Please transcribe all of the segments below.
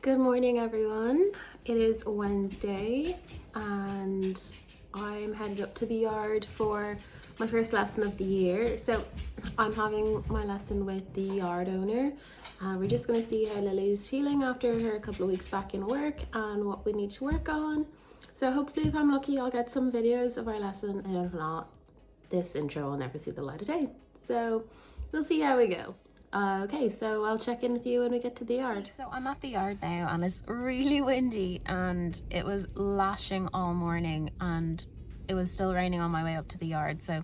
Good morning, everyone. It is Wednesday and I'm headed up to the yard for my first lesson of the year. So I'm having my lesson with the yard owner. We're just going to see how Lily's feeling after her couple of weeks back in work and what we need to work on. So hopefully, if I'm lucky, I'll get some videos of our lesson, and if not, this intro will never see the light of day. So we'll see how we go. Okay, so I'll check in with you when we get to the yard. So I'm at the yard now and it's really windy and it was lashing all morning and it was still raining on my way up to the yard. So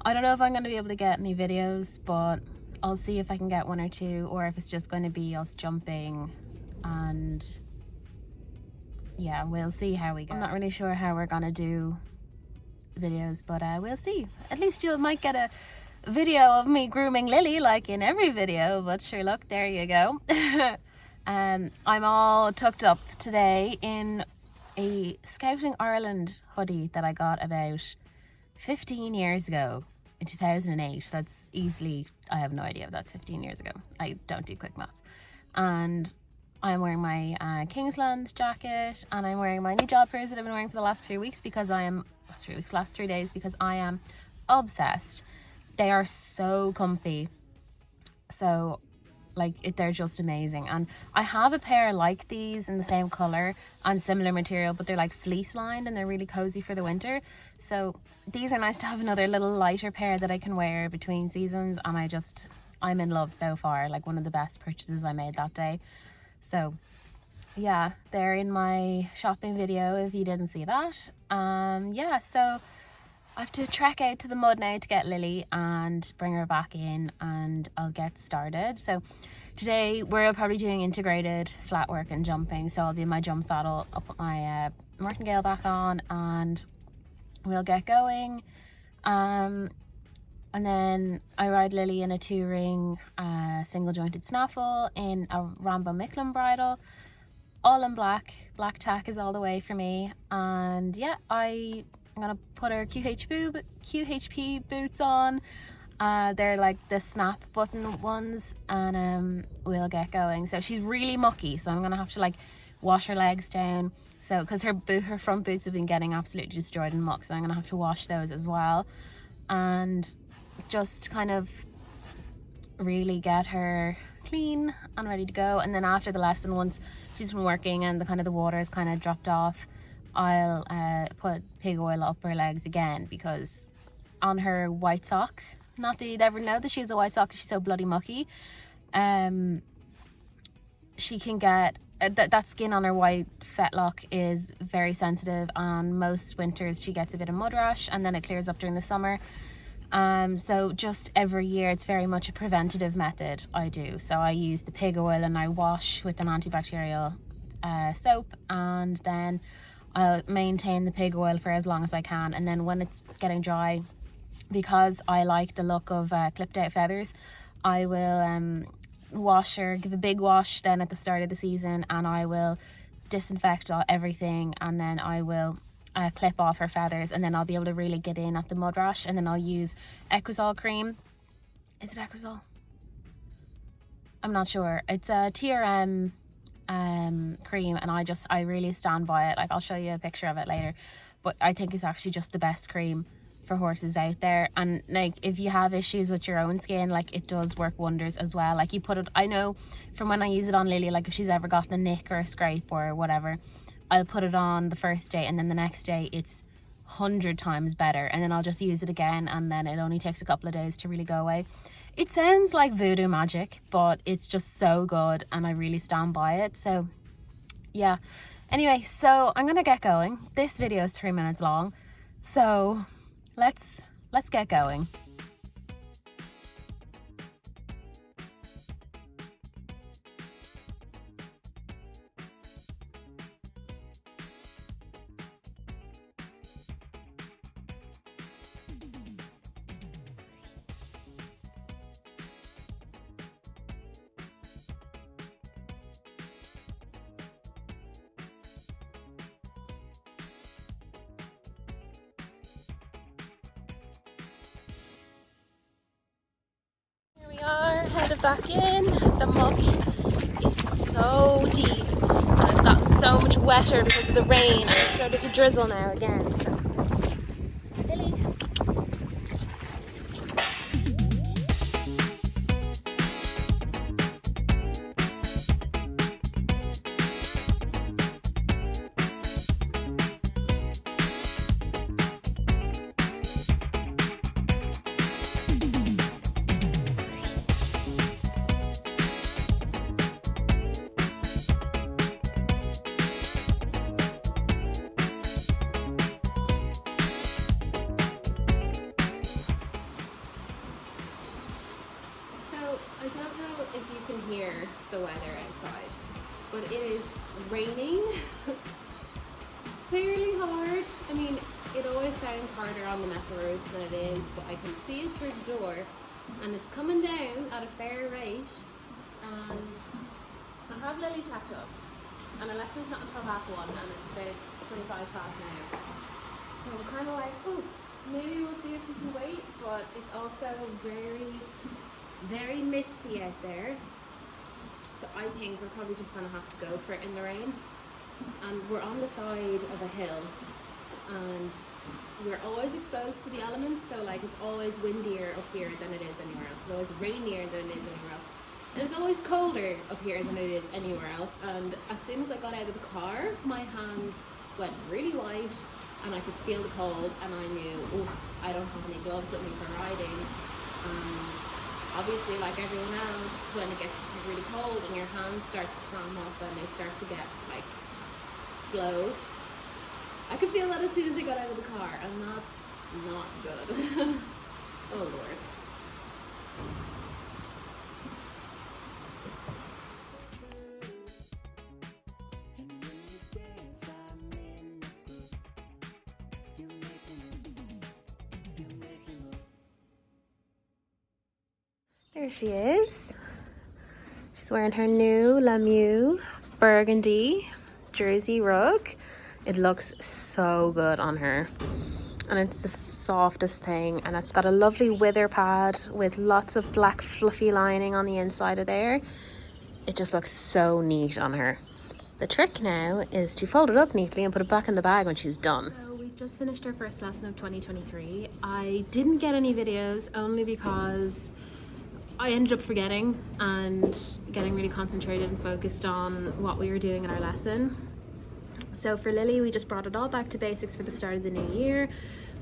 I don't know if I'm going to be able to get any videos, but I'll see if I can get one or two, or if it's just going to be us jumping, and yeah, we'll see how we go. I'm not really sure how we're going to do videos, but we'll see. At least you might get a video of me grooming Lily like in every video, but sure, look, there you go. I'm all tucked up today in a Scouting Ireland hoodie that I got about 15 years ago in 2008. That's easily, I have no idea if that's 15 years ago. I don't do quick maths. And I'm wearing my Kingsland jacket, and I'm wearing my new jodhpurs that I've been wearing for the last 3 weeks because last 3 days because I am obsessed. They are so comfy. So they're just amazing. And I have a pair like these in the same color and similar material, but they're like fleece lined and they're really cozy for the winter. So these are nice to have another little lighter pair that I can wear between seasons. And I'm in love so far. Like, one of the best purchases I made that day. So yeah, they're in my shopping video if you didn't see that. Yeah, so I have to trek out to the mud now to get Lily and bring her back in, and I'll get started. So today we're probably doing integrated flat work and jumping. So I'll be in my jump saddle, I'll put my martingale back on, and we'll get going. And then I ride Lily in a 2-ring single jointed snaffle in a Rambo Micklin bridle, all in black. Black tack is all the way for me. And yeah, I'm gonna put her QHP boots on. They're like the snap button ones, and we'll get going. So she's really mucky, so I'm gonna have to like wash her legs down. So because her front boots have been getting absolutely destroyed in muck, so I'm gonna have to wash those as well, and just kind of really get her clean and ready to go. And then after the lesson, once she's been working and the water has kind of dropped off, I'll put pig oil up her legs again, because on her white sock, not that you'd ever know that she's a white sock because she's so bloody mucky, she can get that skin on her white fetlock is very sensitive, and most winters she gets a bit of mud rash and then it clears up during the summer. So just every year, it's very much a preventative method I do. So I use the pig oil and I wash with an antibacterial soap, and then I'll maintain the pig oil for as long as I can. And then when it's getting dry, because I like the look of clipped out feathers, I will wash her, give a big wash then at the start of the season, and I will disinfect everything, and then I will clip off her feathers, and then I'll be able to really get in at the mud rash. And then I'll use Equisol cream. Is it Equisol? I'm not sure. It's a TRM cream, and I really stand by it. Like, I'll show you a picture of it later, but I think it's actually just the best cream for horses out there. And like, if you have issues with your own skin, like, it does work wonders as well. Like, you put it, I know from when I use it on Lily, like if she's ever gotten a nick or a scrape or whatever, I'll put it on the first day, and then the next day it's 100 times better, and then I'll just use it again, and then it only takes a couple of days to really go away. It sounds like voodoo magic, but it's just so good, and I really stand by it. So yeah, anyway, so I'm gonna get going. This video is 3 minutes long, so let's get going. We are headed back in. The muck is so deep wetter because of the rain, and it started to drizzle now again. So, Lily. I don't know if you can hear the weather outside, but it is raining fairly hard. I mean, it always sounds harder on the metal roof than it is, but I can see it through the door, and it's coming down at a fair rate. And I have Lily tacked up, and our lesson's not until 1:30, and it's about 25 past now. So I'm kind of like, ooh, maybe we'll see if we can wait, but it's also very misty out there, so I think we're probably just gonna have to go for it in the rain. And we're on the side of a hill, and we're always exposed to the elements, so like it's always windier up here than it is anywhere else. It's always rainier than it is anywhere else, and it's always colder up here than it is anywhere else. And as soon as I got out of the car, my hands went really white, and I could feel the cold, and I knew, oh, I don't have any gloves with me for riding. And obviously, like everyone else, when it gets really cold and your hands start to clam up and they start to get like slow, I could feel that as soon as I got out of the car, and that's not good. Oh Lord. There she is. She's wearing her new Lemieux burgundy jersey rug. It looks so good on her, and it's the softest thing, and it's got a lovely wither pad with lots of black fluffy lining on the inside of there. It just looks so neat on her. The trick now is to fold it up neatly and put it back in the bag when she's done. So we've just finished our first lesson of 2023. I didn't get any videos only because I ended up forgetting and getting really concentrated and focused on what we were doing in our lesson. So for Lily, we just brought it all back to basics for the start of the new year.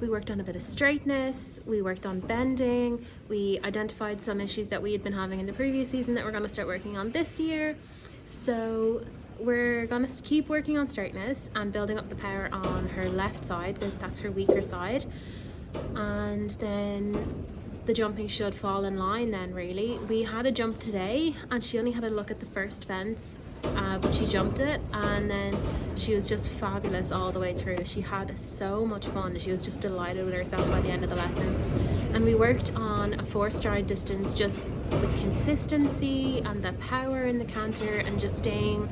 We worked on a bit of straightness, we worked on bending, we identified some issues that we had been having in the previous season that we're going to start working on this year. So we're going to keep working on straightness and building up the power on her left side, because that's her weaker side. And then the jumping should fall in line then, really. We had a jump today, and she only had a look at the first fence, but she jumped it, and then she was just fabulous all the way through. She had so much fun. She was just delighted with herself by the end of the lesson. And we worked on a 4-stride distance, just with consistency and the power in the canter, and just staying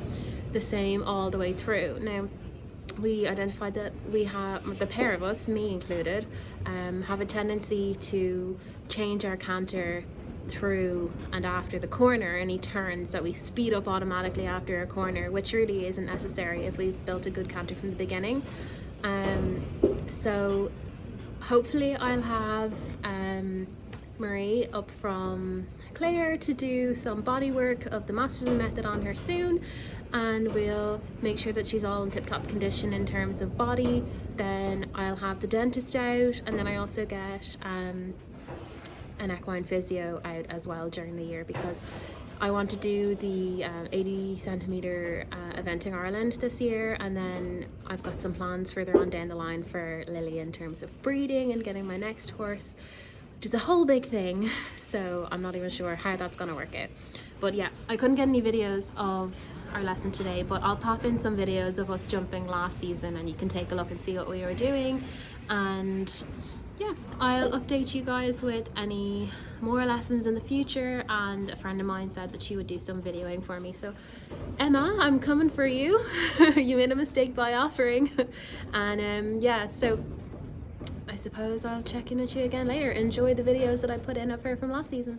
the same all the way through. Now, we identified that we have, the pair of us, me included, have a tendency to change our canter through and after the corner, any turns that we speed up automatically after a corner, which really isn't necessary if we've built a good canter from the beginning. So hopefully I'll have Marie up from Claire to do some body work of the Masterson method on her soon, and we'll make sure that she's all in tip-top condition in terms of body. Then I'll have the dentist out, and then I also get an equine physio out as well during the year, because I want to do the 80 centimetre event in Ireland this year, and then I've got some plans further on down the line for Lily in terms of breeding and getting my next horse, which is a whole big thing, so I'm not even sure how that's going to work out. But yeah, I couldn't get any videos of our lesson today, but I'll pop in some videos of us jumping last season, and you can take a look and see what we were doing. And yeah, I'll update you guys with any more lessons in the future. And a friend of mine said that she would do some videoing for me, so Emma, I'm coming for you. You made a mistake by offering. And yeah, so I suppose I'll check in with you again later. Enjoy the videos that I put in of her from last season.